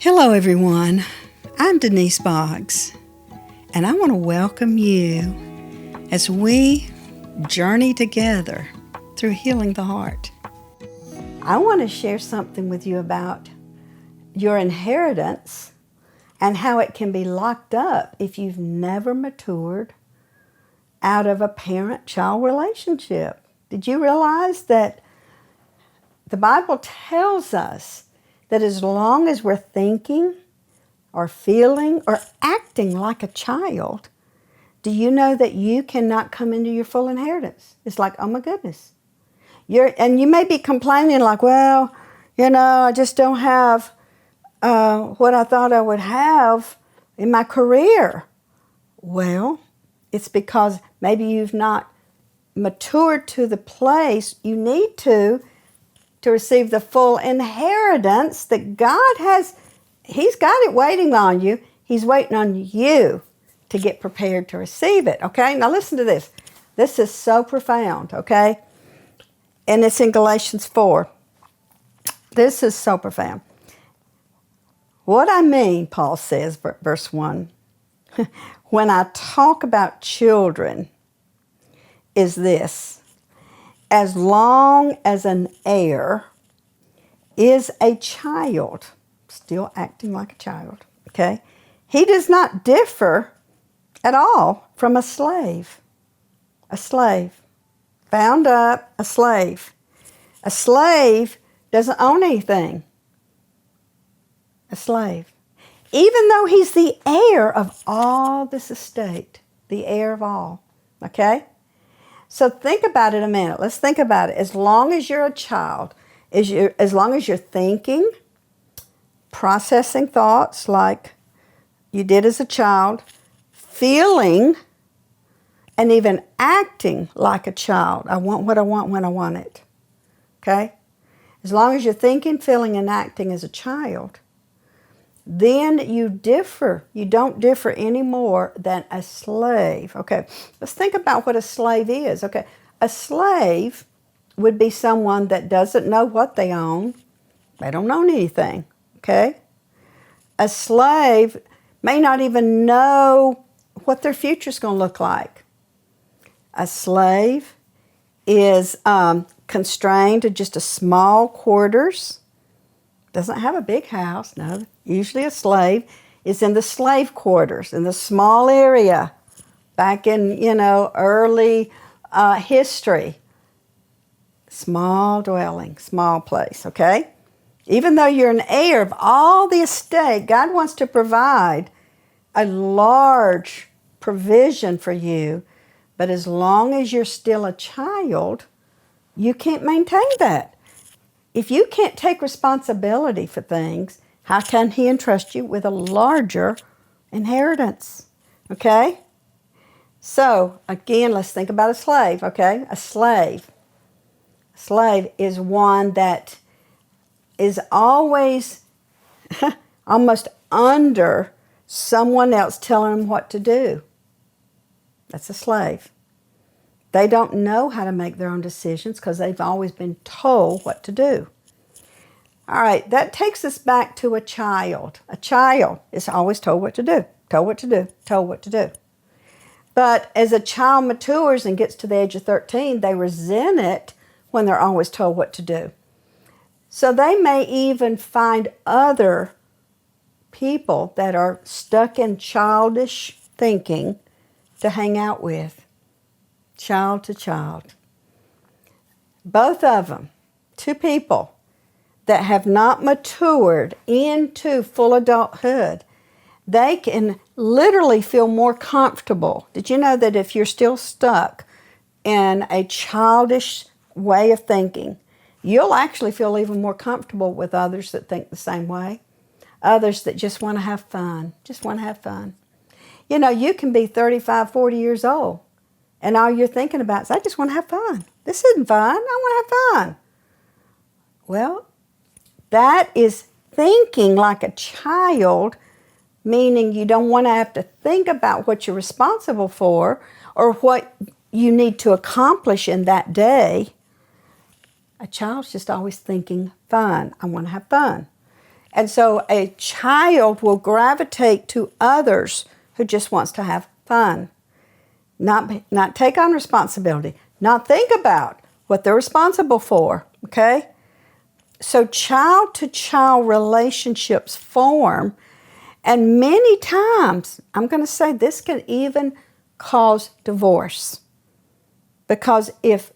Hello everyone, I'm Denise Boggs, and I want to welcome you as we journey together through healing the heart. I want to share something with you about your inheritance and how it can be locked up if you've never matured out of a parent-child relationship. Did you realize that the Bible tells us that as long as we're thinking or feeling or acting like a child, do you know that you cannot come into your full inheritance? It's like, oh my goodness. And you may be complaining like, well, I just don't have what I thought I would have in my career. Well, it's because maybe you've not matured to the place you need to receive the full inheritance that God has. He's got it waiting on you. He's waiting on you to get prepared to receive it, okay? Now listen to this. This is so profound, okay? And it's in Galatians 4. This is so profound. What I mean, Paul says, verse 1, when I talk about children, is this. As long as an heir is a child, still acting like a child, okay, he does not differ at all from a slave. A slave. Bound up, a slave. A slave doesn't own anything. A slave. Even though he's the heir of all this estate, the heir of all, okay? So think about it a minute. Let's think about it. As long as you're a child, as long as you're thinking, processing thoughts like you did as a child, feeling, and even acting like a child. I want what I want when I want it. Okay? As long as you're thinking, feeling, and acting as a child, then you differ. You don't differ any more than a slave. Okay, let's think about what a slave is. Okay, a slave would be someone that doesn't know what they own. They don't own anything. Okay, a slave may not even know what their future's going to look like. A slave is constrained to just a small quarters. Doesn't have a big house, no. Usually a slave is in the slave quarters, in the small area, back in, early history. Small dwelling, small place, okay? Even though you're an heir of all the estate, God wants to provide a large provision for you, but as long as you're still a child, you can't maintain that. If you can't take responsibility for things, how can He entrust you with a larger inheritance? Okay? So, again, let's think about a slave, okay? A slave. A slave is one that is always almost under someone else telling them what to do. That's a slave. They don't know how to make their own decisions because they've always been told what to do. All right, that takes us back to a child. A child is always told what to do, told what to do, told what to do. But as a child matures and gets to the age of 13, they resent it when they're always told what to do. So they may even find other people that are stuck in childish thinking to hang out with. Child to child. Both of them, two people that have not matured into full adulthood, they can literally feel more comfortable. Did you know that if you're still stuck in a childish way of thinking, you'll actually feel even more comfortable with others that think the same way? Others that just want to have fun, just want to have fun. You can be 35, 40 years old, and all you're thinking about is, I just want to have fun. This isn't fun. I want to have fun. Well, that is thinking like a child, meaning you don't want to have to think about what you're responsible for or what you need to accomplish in that day. A child's just always thinking fun. I want to have fun. And so a child will gravitate to others who just wants to have fun, not take on responsibility, not think about what they're responsible for, okay? So child-to-child relationships form, and many times, I'm going to say this can even cause divorce. Because if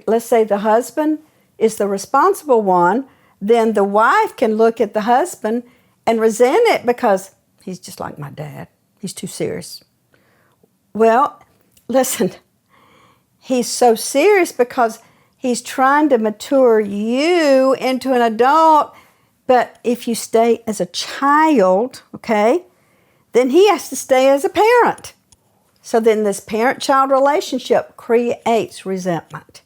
let's say the husband is the responsible one, then the wife can look at the husband and resent it because he's just like my dad. He's too serious. Well, listen, he's so serious because he's trying to mature you into an adult, but if you stay as a child, okay, then he has to stay as a parent. So then this parent-child relationship creates resentment.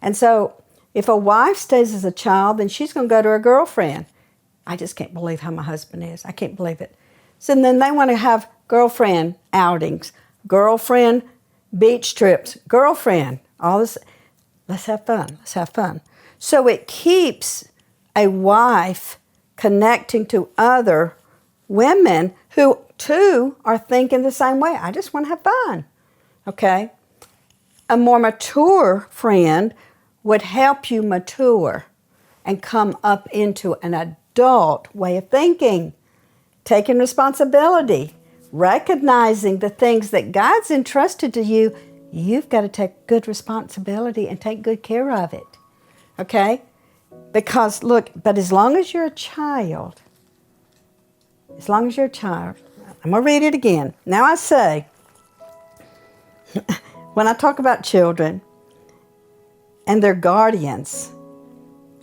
And so if a wife stays as a child, then she's going to go to her girlfriend. I just can't believe how my husband is. I can't believe it. So then they want to have girlfriend outings, girlfriend beach trips, girlfriend, all this. Let's have fun. Let's have fun. So it keeps a wife connecting to other women who, too, are thinking the same way. I just want to have fun. Okay? A more mature friend would help you mature and come up into an adult way of thinking, taking responsibility, recognizing the things that God's entrusted to you. You've got to take good responsibility and take good care of it, okay? Because, look, but as long as you're a child, I'm going to read it again. Now I say, when I talk about children and their guardians,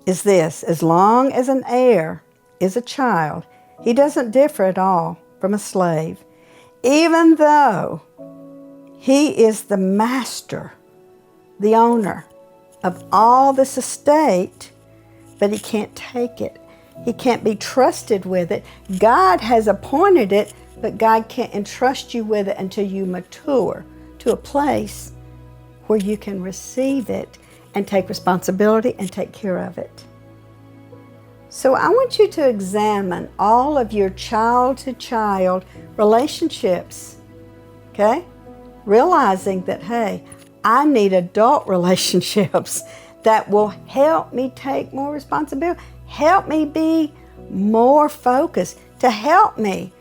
is this: as long as an heir is a child, he doesn't differ at all from a slave, even though he is the master, the owner of all this estate, but he can't take it. He can't be trusted with it. God has appointed it, but God can't entrust you with it until you mature to a place where you can receive it and take responsibility and take care of it. So I want you to examine all of your child-to-child relationships, okay? Realizing that, hey, I need adult relationships that will help me take more responsibility, help me be more focused, to help me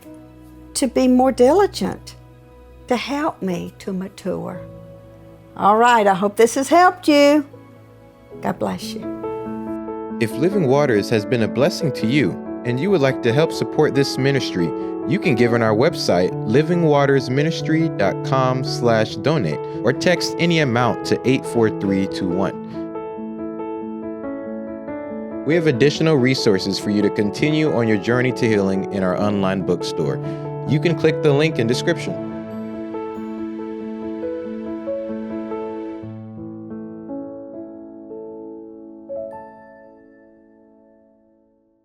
to be more diligent, to help me to mature. All right, I hope this has helped you. God bless you. If Living Waters has been a blessing to you and you would like to help support this ministry, you can give on our website, livingwatersministry.com/donate, or text any amount to 84321. We have additional resources for you to continue on your journey to healing in our online bookstore. You can click the link in description.